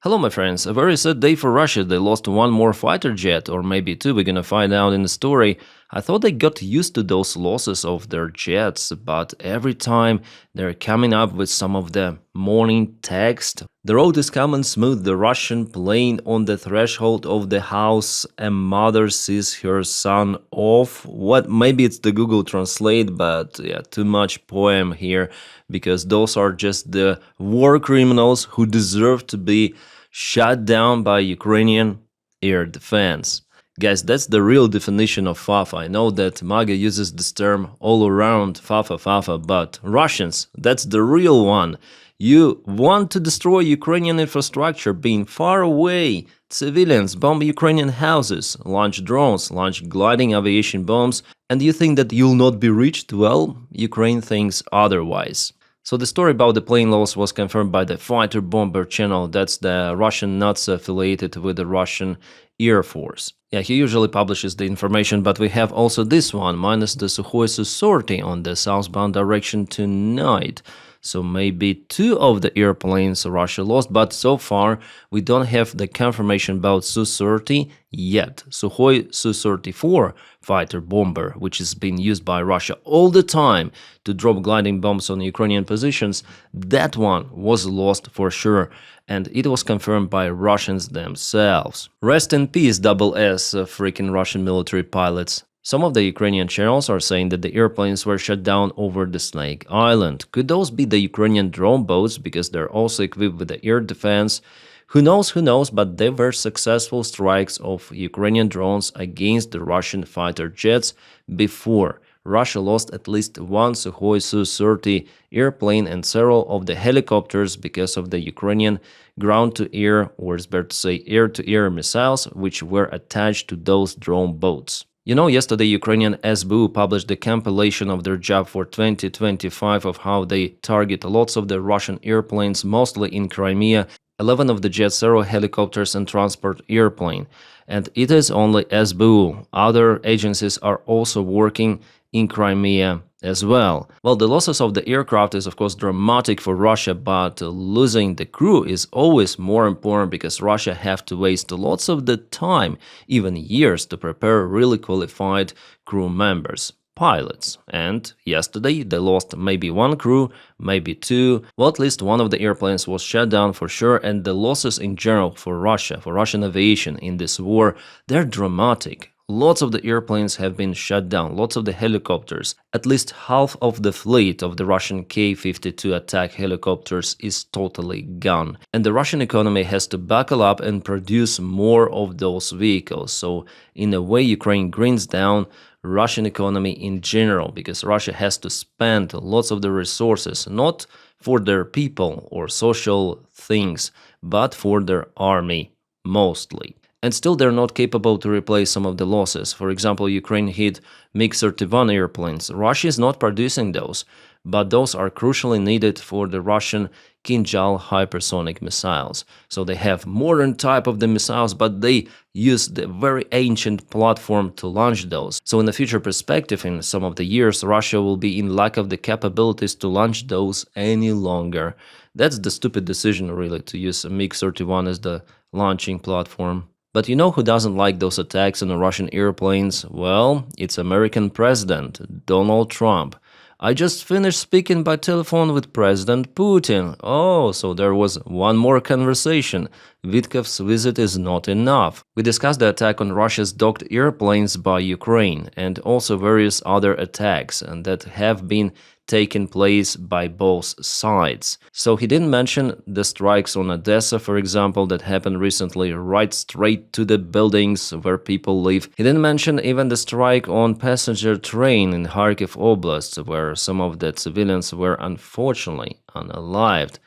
Hello my friends, a very sad day for Russia. They lost one more fighter jet, or maybe two, we're gonna find out in the story. I thought they got used to those losses of their jets, but every time they're coming up with some of the morning text. The road is coming smooth, the Russian plane on the threshold of the house, a mother sees her son off. What, maybe it's the Google Translate, but yeah, too much poem here, because those are just the war criminals who deserve to be shot down by Ukrainian air defense. Guys, that's the real definition of Fafa. I know that MAGA uses this term all around, Fafa, but Russians, that's the real one. You want to destroy Ukrainian infrastructure, being far away. Civilians bomb Ukrainian houses, launch drones, launch gliding aviation bombs, and you think that you'll not be reached? Well, Ukraine thinks otherwise. So the story about the plane loss was confirmed by the Fighter Bomber channel. That's the Russian nuts affiliated with the Russian Air Force. Yeah, he usually publishes the information, but we have also this one, minus the Sukhoi Su-30 on the southbound direction tonight. So maybe two of the airplanes Russia lost, but so far we don't have the confirmation about Su-30 yet. Sukhoi Su-34 fighter bomber, which is being used by Russia all the time to drop gliding bombs on Ukrainian positions, that one was lost for sure, and it was confirmed by Russians themselves. Rest in peace, double S, freaking Russian military pilots. Some of the Ukrainian channels are saying that the airplanes were shot down over the Snake Island. Could those be the Ukrainian drone boats, because they're also equipped with the air defense? Who knows, but they were successful strikes of Ukrainian drones against the Russian fighter jets before. Russia lost at least one Sukhoi Su-30 airplane and several of the helicopters because of the Ukrainian ground-to-air, or it's better to say air-to-air missiles, which were attached to those drone boats. You know, yesterday Ukrainian SBU published the compilation of their job for 2025 of how they target lots of the Russian airplanes, mostly in Crimea, 11 of the jets, several helicopters and transport airplane. And it is only SBU. Other agencies are also working in Crimea as well. Well, the losses of the aircraft is of course dramatic for Russia, but losing the crew is always more important, because Russia have to waste lots of the time, even years, to prepare really qualified crew members, pilots. And yesterday they lost maybe one crew, maybe two. Well, at least one of the airplanes was shut down for sure, and the losses in general for Russia, for Russian aviation in this war, they're dramatic. Lots of the airplanes have been shut down, lots of the helicopters. At least half of the fleet of the Russian K-52 attack helicopters is totally gone. And the Russian economy has to buckle up and produce more of those vehicles. So in a way, Ukraine grinds down Russian economy in general, because Russia has to spend lots of the resources, not for their people or social things, but for their army mostly. And still they're not capable to replace some of the losses. For example, Ukraine hit MiG-31 airplanes. Russia is not producing those, but those are crucially needed for the Russian Kinjal hypersonic missiles. So they have modern type of the missiles, but they use the very ancient platform to launch those. So in the future perspective, in some of the years, Russia will be in lack of the capabilities to launch those any longer. That's the stupid decision, really, to use a MiG-31 as the launching platform. But you know who doesn't like those attacks on the Russian airplanes? Well, it's American President Donald Trump. I just finished speaking by telephone with President Putin. Oh, so there was one more conversation. Witkov's visit is not enough. We discussed the attack on Russia's docked airplanes by Ukraine, and also various other attacks and that have been taken place by both sides. So he didn't mention the strikes on Odessa, for example, that happened recently, right straight to the buildings where people live. He didn't mention even the strike on passenger train in Kharkiv Oblast, where some of the civilians were unfortunately unalived.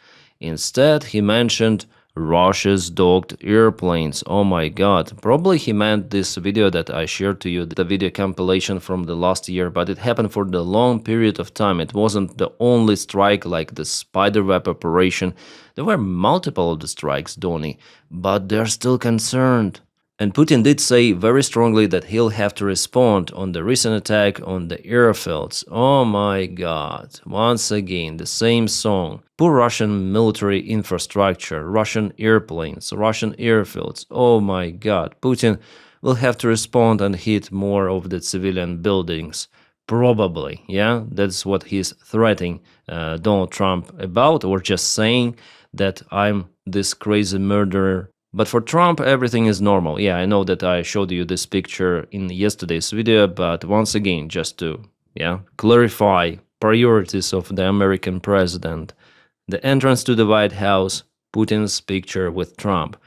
Instead, he mentioned Russia's docked airplanes. Oh my god. Probably he meant this video that I shared to you, the video compilation from the last year, but it happened for the long period of time. It wasn't the only strike like the spiderweb operation. There were multiple of the strikes, Donny, but they're still concerned. And Putin did say very strongly that he'll have to respond on the recent attack on the airfields. Oh my god, once again, the same song. Poor Russian military infrastructure, Russian airplanes, Russian airfields. Oh my god, Putin will have to respond and hit more of the civilian buildings. Probably, yeah, that's what he's threatening Donald Trump about, or just saying that I'm this crazy murderer. But for Trump, everything is normal. Yeah, I know that I showed you this picture in yesterday's video, but once again, just to clarify priorities of the American president. The entrance to the White House, Putin's picture with Trump.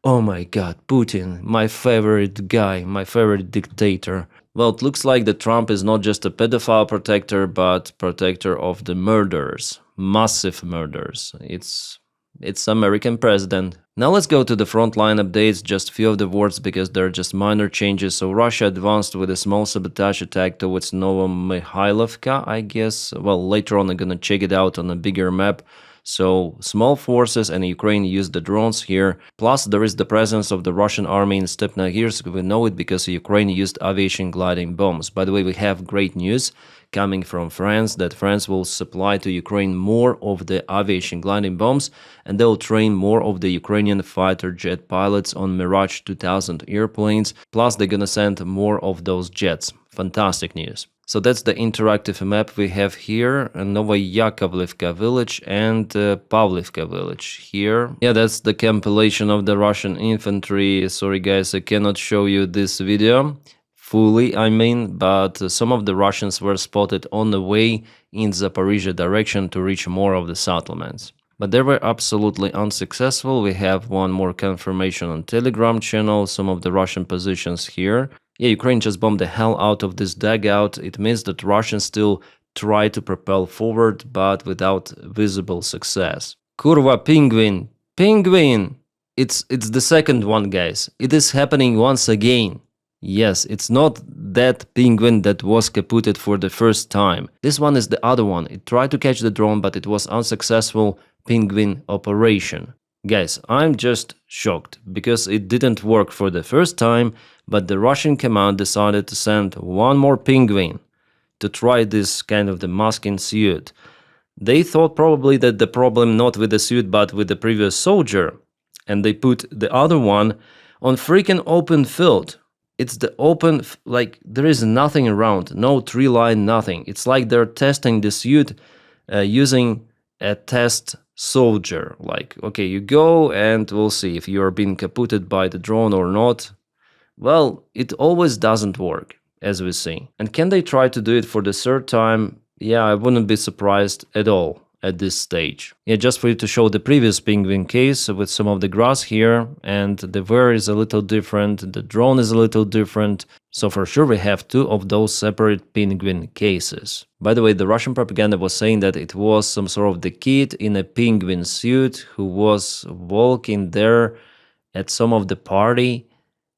Oh my god, Putin, my favorite guy, my favorite dictator. Well, it looks like that Trump is not just a pedophile protector, but protector of the murderers, massive murders. It's American president. Now let's go to the frontline updates, just few of the words because they're just minor changes. So Russia advanced with a small sabotage attack towards Novomihailovka, I guess. Well, later on I'm gonna check it out on a bigger map. So small forces and Ukraine used the drones here. Plus there is the presence of the Russian army in Stepnogorsk. We know it because Ukraine used aviation gliding bombs. By the way, we have great news coming from France that France will supply to Ukraine more of the aviation gliding bombs and they will train more of the Ukrainian fighter jet pilots on Mirage 2000 airplanes. Plus they're gonna send more of those jets. Fantastic news. So that's the interactive map we have here, Novoyakovlivka village and Pavlivka village here. Yeah, that's the compilation of the Russian infantry. Sorry guys, I cannot show you this video fully, I mean, but some of the Russians were spotted on the way in Zaporizhia direction to reach more of the settlements. But they were absolutely unsuccessful. We have one more confirmation on Telegram channel, some of the Russian positions here. Yeah, Ukraine just bombed the hell out of this dugout. It means that Russians still try to propel forward, but without visible success. Kurva penguin! Penguin! It's the second one, guys. It is happening once again. Yes, it's not that penguin that was kaputted for the first time. This one is the other one. It tried to catch the drone, but it was unsuccessful penguin operation. Guys, I'm just shocked because it didn't work for the first time, but the Russian command decided to send one more penguin to try this kind of the masking suit. They thought probably that the problem not with the suit but with the previous soldier, and they put the other one on freaking open field. It's the open, like there is nothing around, no tree line, nothing. It's like they're testing the suit using a test soldier. Like, okay, you go and we'll see if you're being kaputted by the drone or not. Well, it always doesn't work, as we see. And can they try to do it for the third time? Yeah, I wouldn't be surprised at all at this stage. Yeah, just for you to show the previous penguin case with some of the grass here, and the wear is a little different, the drone is a little different. So for sure we have two of those separate penguin cases. By the way, the Russian propaganda was saying that it was some sort of the kid in a penguin suit who was walking there at some of the party.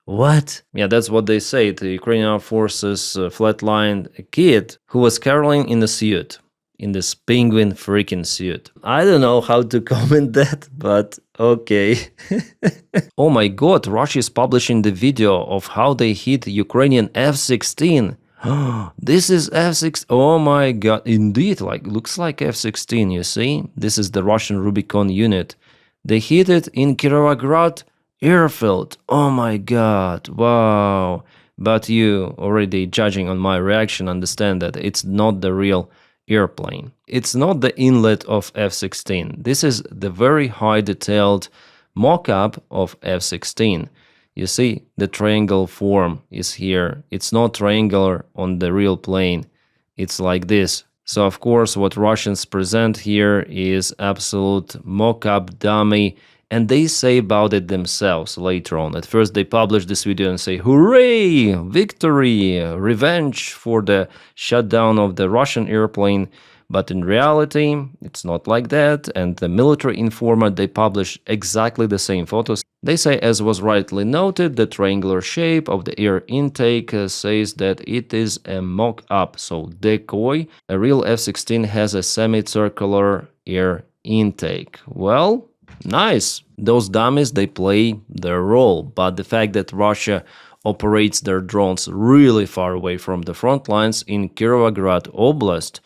What? Yeah, that's what they say. The Ukrainian forces flatlined a kid who was caroling in a suit. In this penguin freaking suit. I don't know how to comment that, but okay. Oh my god, Russia is publishing the video of how they hit Ukrainian F-16. This is F-16. Oh my god, indeed, like looks like F-16, you see? This is the Russian Rubicon unit. They hit it in Kirovograd Airfield. Oh my god, wow. But you already judging on my reaction understand that it's not the real airplane. It's not the inlet of F-16. This is the very high detailed mock-up of F-16. You see, the triangle form is here. It's not triangular on the real plane. It's like this. So of course what Russians present here is absolute mock-up dummy, and they say about it themselves later on. At first they publish this video and say, hooray, victory, revenge for the shutdown of the Russian airplane. But in reality, it's not like that. And the military informer, they publish exactly the same photos. They say, as was rightly noted, the triangular shape of the air intake says that it is a mock-up, so decoy. A real F-16 has a semicircular air intake. Well, nice. Those dummies, they play their role, but the fact that Russia operates their drones really far away from the front lines in Kirovohrad Oblast,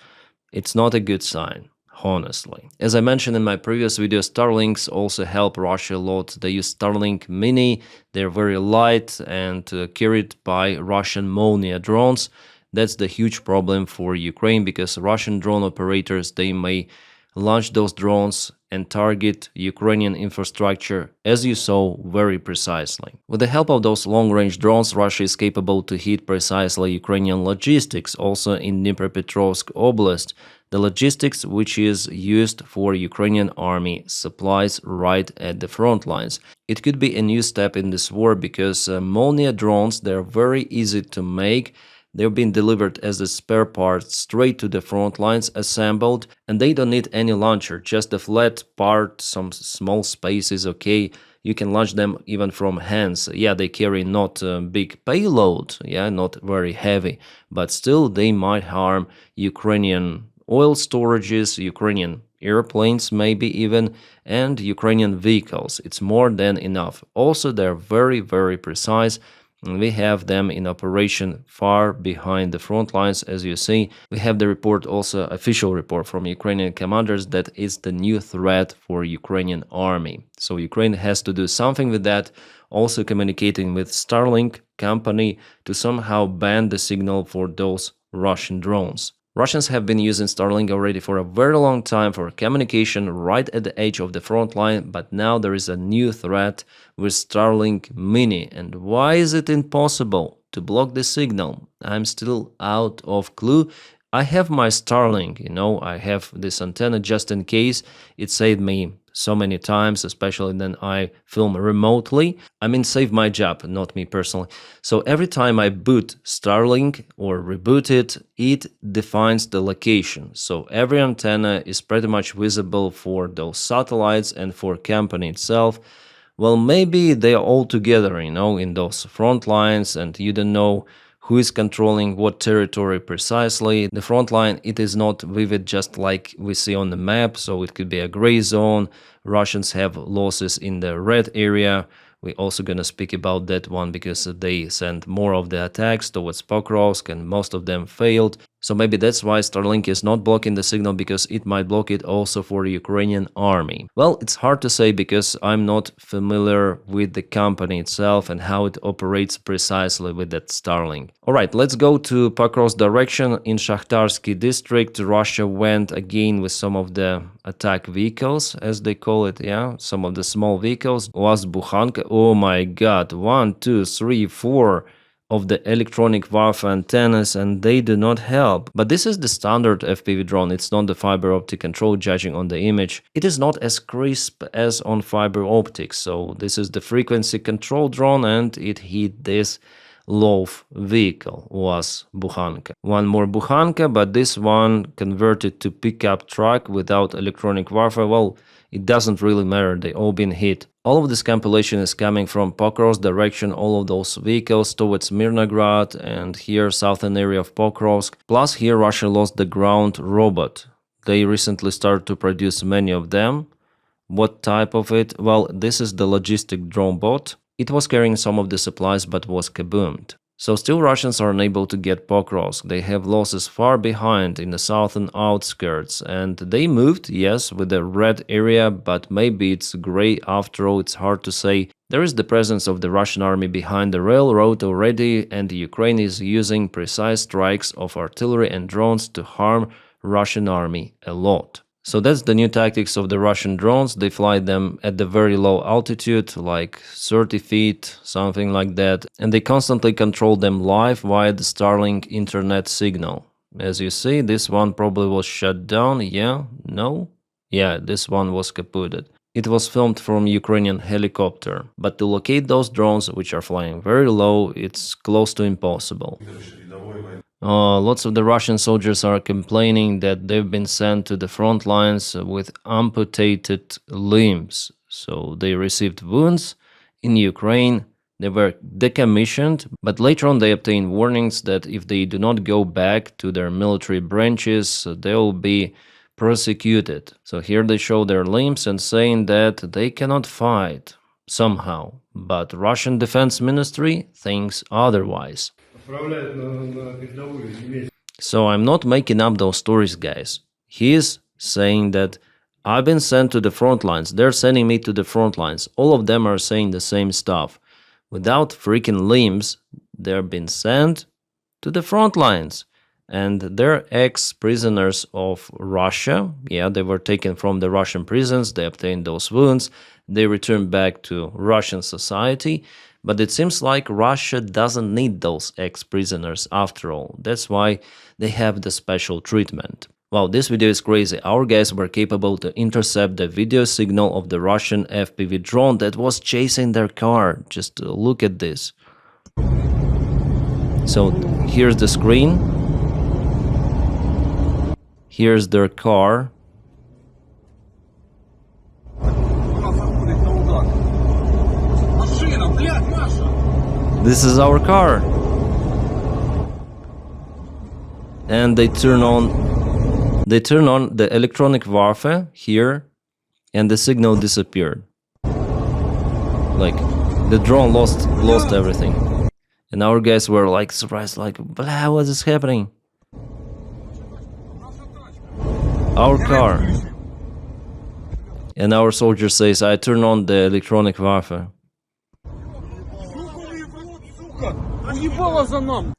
it's not a good sign, honestly. As I mentioned in my previous video, Starlinks also help Russia a lot. They use Starlink Mini, they're very light and carried by Russian Molniya drones. That's the huge problem for Ukraine because Russian drone operators, they may launch those drones and target Ukrainian infrastructure, as you saw, very precisely. With the help of those long-range drones, Russia is capable to hit precisely Ukrainian logistics, also in Dnipropetrovsk Oblast, the logistics which is used for Ukrainian army supplies right at the front lines. It could be a new step in this war because Molniya drones, they're very easy to make. They've been delivered as a spare part straight to the front lines, assembled, and they don't need any launcher, just a flat part, some small space is okay. You can launch them even from hands. Yeah, they carry not a big payload, yeah, not very heavy, but still they might harm Ukrainian oil storages, Ukrainian airplanes maybe even, and Ukrainian vehicles. It's more than enough. Also, they're very, very precise. And we have them in operation far behind the front lines, as you see. We have the report, also official report from Ukrainian commanders, that it's the new threat for Ukrainian army. So Ukraine has to do something with that, also communicating with Starlink company to somehow ban the signal for those Russian drones. Russians have been using Starlink already for a very long time for communication right at the edge of the front line, but now there is a new threat with Starlink Mini. And why is it impossible to block the signal? I'm still out of clue. I have my Starlink, I have this antenna just in case. It saved me so many times, especially when I film remotely. I mean, save my job, not me personally. So every time I boot Starlink or reboot it, it defines the location. So every antenna is pretty much visible for those satellites and for company itself. Well, maybe they are all together, in those front lines, and you don't know who is controlling what territory precisely. The front line, it is not vivid just like we see on the map, so it could be a gray zone. Russians have losses in the red area. We're also going to speak about that one because they sent more of the attacks towards Pokrovsk and most of them failed. So maybe that's why Starlink is not blocking the signal, because it might block it also for the Ukrainian army. Well, it's hard to say because I'm not familiar with the company itself and how it operates precisely with that Starlink. Alright, let's go to Pokrovsk direction. In Shakhtarsky district, Russia went again with some of the attack vehicles, as they call it, yeah? Some of the small vehicles. Was Bukhanka. Oh my god, 1, 2, 3, 4 of the electronic warfare antennas, and they do not help. But this is the standard FPV drone, it's not the fiber optic control, judging on the image. It is not as crisp as on fiber optics, so this is the frequency control drone, and it hit this loaf vehicle, was Bukhanka. One more Bukhanka, but this one converted to pickup truck without electronic warfare. Well, it doesn't really matter, they all been hit. All of this compilation is coming from Pokrovsk direction, all of those vehicles towards Mirnograd and here southern area of Pokrovsk. Plus here Russia lost the ground robot. They recently started to produce many of them. What type of it? Well, this is the logistic drone bot. It was carrying some of the supplies but was kaboomed. So still Russians are unable to get Pokrovsk. They have losses far behind in the southern outskirts, and they moved, yes, with the red area, but maybe it's gray after all, it's hard to say. There is the presence of the Russian army behind the railroad already, and Ukraine is using precise strikes of artillery and drones to harm Russian army a lot. So that's the new tactics of the Russian drones. They fly them at the very low altitude, like 30 feet, something like that. And they constantly control them live via the Starlink internet signal. As you see, this one probably was shut down. Yeah? No? Yeah, this one was kaputted. It was filmed from Ukrainian helicopter. But to locate those drones, which are flying very low, it's close to impossible. Lots of the Russian soldiers are complaining that they've been sent to the front lines with amputated limbs. So they received wounds in Ukraine, they were decommissioned, but later on they obtained warnings that if they do not go back to their military branches, they will be prosecuted. So here they show their limbs and saying that they cannot fight somehow. But Russian Defense Ministry thinks otherwise. So I'm not making up those stories, guys. He is saying that I've been sent to the front lines. They're sending me to the front lines. All of them are saying the same stuff. Without freaking limbs, they're being sent to the front lines. And they're ex-prisoners of Russia. Yeah, they were taken from the Russian prisons. They obtained those wounds. They returned back to Russian society. But it seems like Russia doesn't need those ex-prisoners after all. That's why they have the special treatment. Wow, this video is crazy. Our guys were capable to intercept the video signal of the Russian FPV drone that was chasing their car. Just look at this. So here's the screen. Here's their car. This is our car. And they turn on the electronic warfare here, and the signal disappeared. Like the drone lost everything. And our guys were like surprised, like, blah, what is happening? Our car. And our soldier says, I turn on the electronic warfare.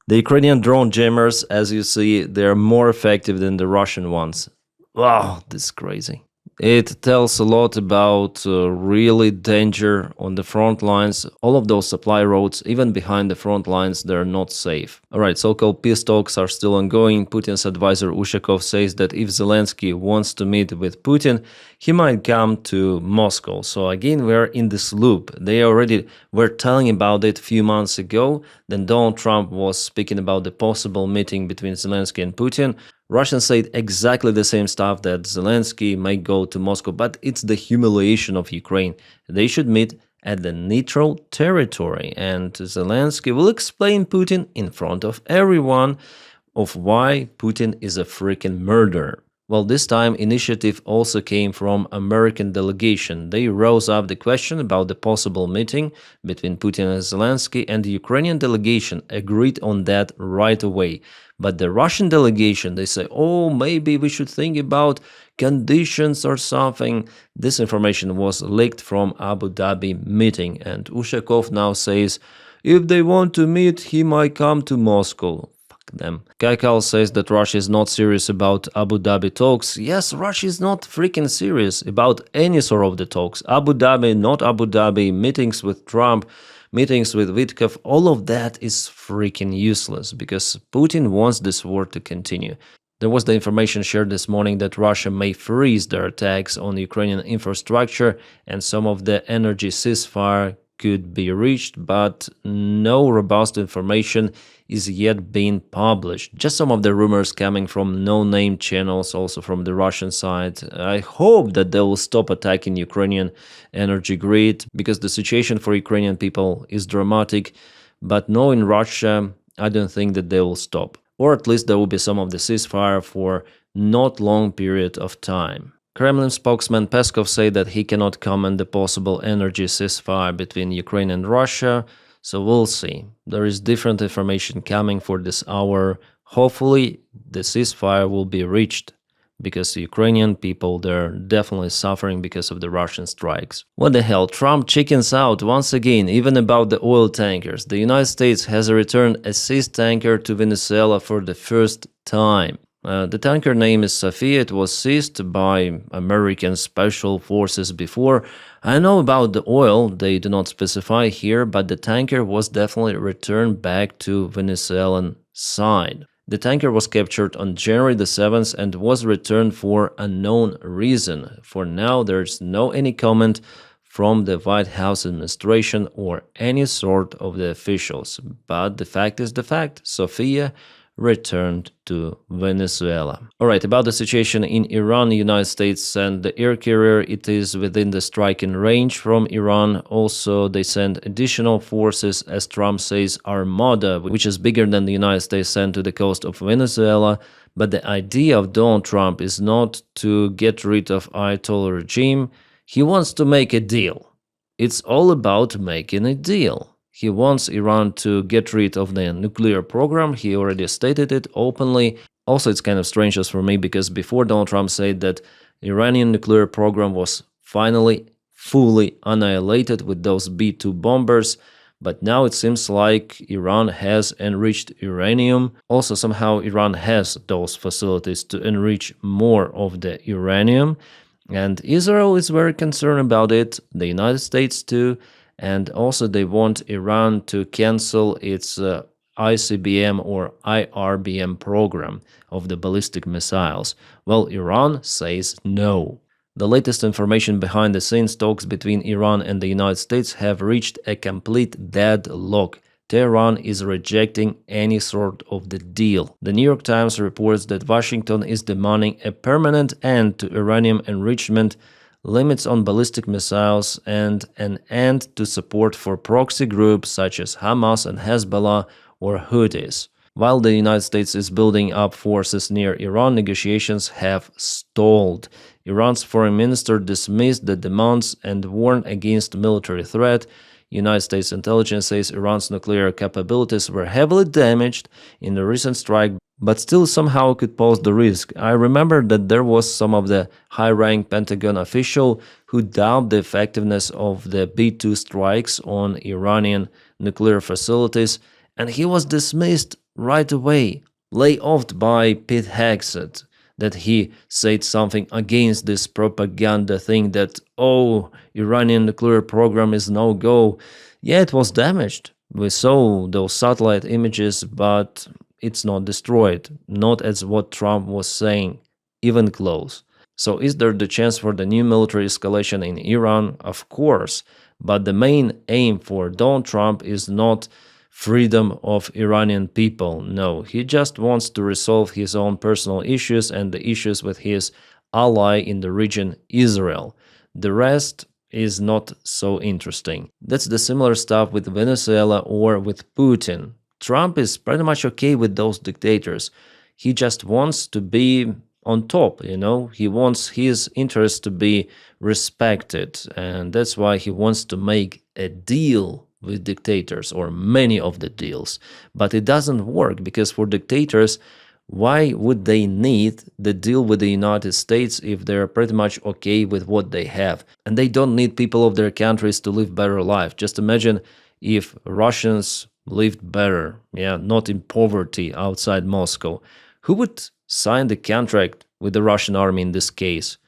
The Ukrainian drone jammers, as you see, they're more effective than the Russian ones. Wow, this is crazy. It tells a lot about really danger on the front lines. All of those supply roads, even behind the front lines, they're not safe. Alright, so-called peace talks are still ongoing. Putin's advisor Ushakov says that if Zelensky wants to meet with Putin, he might come to Moscow. So again, we're in this loop. They already were telling about it a few months ago. Then Donald Trump was speaking about the possible meeting between Zelensky and Putin. Russians said exactly the same stuff, that Zelensky may go to Moscow, but it's the humiliation of Ukraine. They should meet at the neutral territory, and Zelensky will explain Putin in front of everyone of why Putin is a freaking murderer. Well, this time initiative also came from American delegation. They rose up the question about the possible meeting between Putin and Zelensky, and the Ukrainian delegation agreed on that right away. But the Russian delegation, they say, oh, maybe we should think about conditions or something. This information was leaked from Abu Dhabi meeting, and Ushakov now says, if they want to meet, he might come to Moscow. Them. Kaikal says that Russia is not serious about Abu Dhabi talks. Yes, Russia is not freaking serious about any sort of the talks. Abu Dhabi, not Abu Dhabi, meetings with Trump, meetings with Witkoff, all of that is freaking useless because Putin wants this war to continue. There was the information shared this morning that Russia may freeze their attacks on Ukrainian infrastructure and some of the energy ceasefire could be reached, but no robust information is yet being published. Just some of the rumors coming from no-name channels, also from the Russian side. I hope that they will stop attacking Ukrainian energy grid, because the situation for Ukrainian people is dramatic, but no, in Russia, I don't think that they will stop. Or at least there will be some of the ceasefire for not long period of time. Kremlin spokesman Peskov said that he cannot comment the possible energy ceasefire between Ukraine and Russia, so we'll see. There is different information coming for this hour. Hopefully the ceasefire will be reached, because the Ukrainian people, they're definitely suffering because of the Russian strikes. What the hell, Trump chickens out once again, even about the oil tankers. The United States has returned a seized tanker to Venezuela for the first time. The tanker name is Sophia. It was seized by American Special Forces before. I know about the oil, they do not specify here, but the tanker was definitely returned back to Venezuelan side. The tanker was captured on January the 7th and was returned for unknown reason. For now, there's no any comment from the White House administration or any sort of the officials. But the fact is the fact. Sophia returned to Venezuela. Alright, about the situation in Iran, the United States sent the air carrier. It is within the striking range from Iran. Also, they sent additional forces, as Trump says, Armada, which is bigger than the United States sent to the coast of Venezuela. But the idea of Donald Trump is not to get rid of Ayatollah regime. He wants to make a deal. It's all about making a deal. He wants Iran to get rid of the nuclear program. He already stated it openly. Also, it's kind of strange just for me because before Donald Trump said that Iranian nuclear program was finally fully annihilated with those B-2 bombers, but now it seems like Iran has enriched uranium. Also, somehow Iran has those facilities to enrich more of the uranium. And Israel is very concerned about it, the United States too. And also they want Iran to cancel its ICBM or IRBM program of the ballistic missiles. Well, Iran says no. The latest information behind the scenes talks between Iran and the United States have reached a complete deadlock. Tehran is rejecting any sort of the deal. The New York Times reports that Washington is demanding a permanent end to uranium enrichment, limits on ballistic missiles, and an end to support for proxy groups such as Hamas and Hezbollah or Houthis. While the United States is building up forces near Iran, negotiations have stalled. Iran's foreign minister dismissed the demands and warned against military threat. United States intelligence says Iran's nuclear capabilities were heavily damaged in the recent strike, but still somehow could pose the risk. I remember that there was some of the high-rank Pentagon official who doubted the effectiveness of the B-2 strikes on Iranian nuclear facilities, and he was dismissed right away, laid off by Pete Hegseth, that he said something against this propaganda thing that, oh, Iranian nuclear program is no-go. Yeah, it was damaged. We saw those satellite images, but it's not destroyed, not as what Trump was saying, even close. So is there the chance for the new military escalation in Iran? Of course, but the main aim for Donald Trump is not freedom of Iranian people. No, he just wants to resolve his own personal issues and the issues with his ally in the region, Israel. The rest is not so interesting. That's the similar stuff with Venezuela or with Putin. Trump is pretty much okay with those dictators. He just wants to be on top, you know? He wants his interests to be respected, and that's why he wants to make a deal with dictators, or many of the deals. But it doesn't work, because for dictators, why would they need the deal with the United States if they're pretty much okay with what they have? And they don't need people of their countries to live better life. Just imagine if Russians lived better, yeah, not in poverty outside Moscow. Who would sign the contract with the Russian army in this case?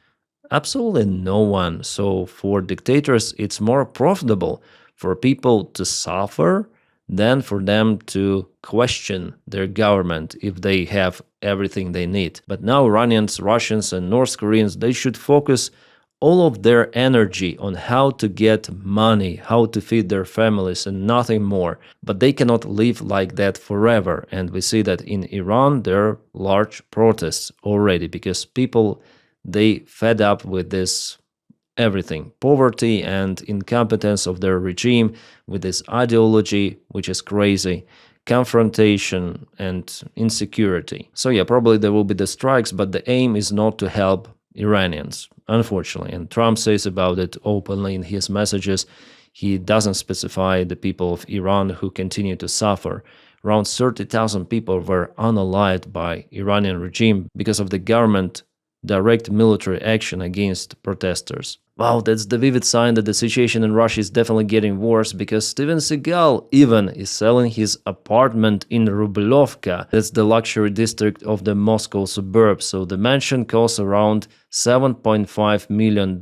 Absolutely no one. So for dictators, it's more profitable for people to suffer than for them to question their government if they have everything they need. But now Iranians, Russians, and North Koreans, they should focus all of their energy on how to get money, how to feed their families, and nothing more. But they cannot live like that forever. And we see that in Iran there are large protests already, because people, they fed up with this everything, poverty and incompetence of their regime, with this ideology which is crazy, confrontation and insecurity. So yeah, probably there will be the strikes, but the aim is not to help Iranians, unfortunately. And Trump says about it openly in his messages. He doesn't specify the people of Iran who continue to suffer. Around 30,000 people were unalived by Iranian regime because of the government direct military action against protesters. Wow, that's the vivid sign that the situation in Russia is definitely getting worse, because Steven Seagal even is selling his apartment in Rublovka. That's the luxury district of the Moscow suburbs. So the mansion costs around $7.5 million.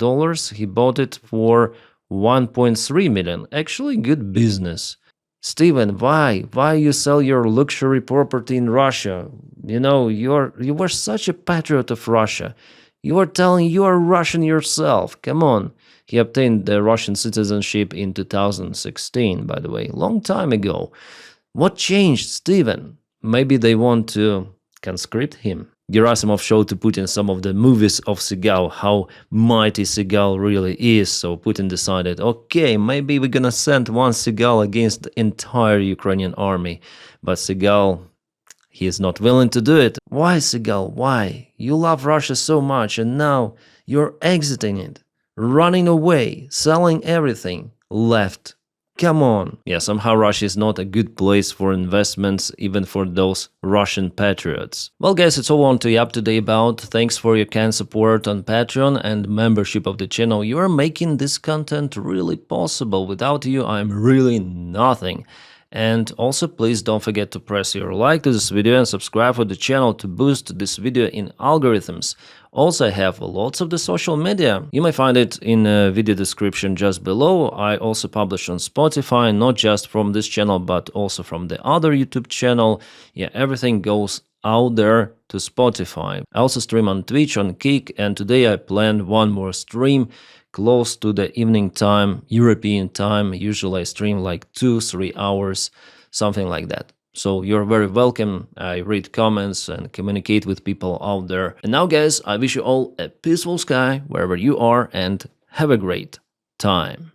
He bought it for $1.3 million. Actually, good business. Steven, why? Why you sell your luxury property in Russia? You know, you were such a patriot of Russia. You are telling you are Russian yourself. Come on. He obtained the Russian citizenship in 2016, by the way, long time ago. What changed, Steven? maybe they want to conscript him. Gerasimov showed to Putin some of the movies of Seagal, how mighty Seagal really is. So Putin decided, okay, maybe we're gonna send one Seagal against the entire Ukrainian army. But Seagal, he is not willing to do it. Why, Seagal? Why? You love Russia so much and now you're exiting it, running away, selling everything, left. Come on. Yeah, somehow Russia is not a good place for investments, even for those Russian patriots. Well, guys, it's all I want to be up today about. Thanks for your kind support on Patreon and membership of the channel. You are making this content really possible. Without you, I'm really nothing. And also, please don't forget to press your like to this video and subscribe for the channel to boost this video in algorithms. Also, I have lots of the social media. You may find it in the video description just below. I also publish on Spotify, not just from this channel, but also from the other YouTube channel. Yeah, everything goes out there to Spotify. I also stream on Twitch, on Kick, and today I planned one more stream close to the evening time, European time. Usually I stream like 2-3 hours, something like that. So you're very welcome. I read comments and communicate with people out there. And now, guys, I wish you all a peaceful sky wherever you are and have a great time.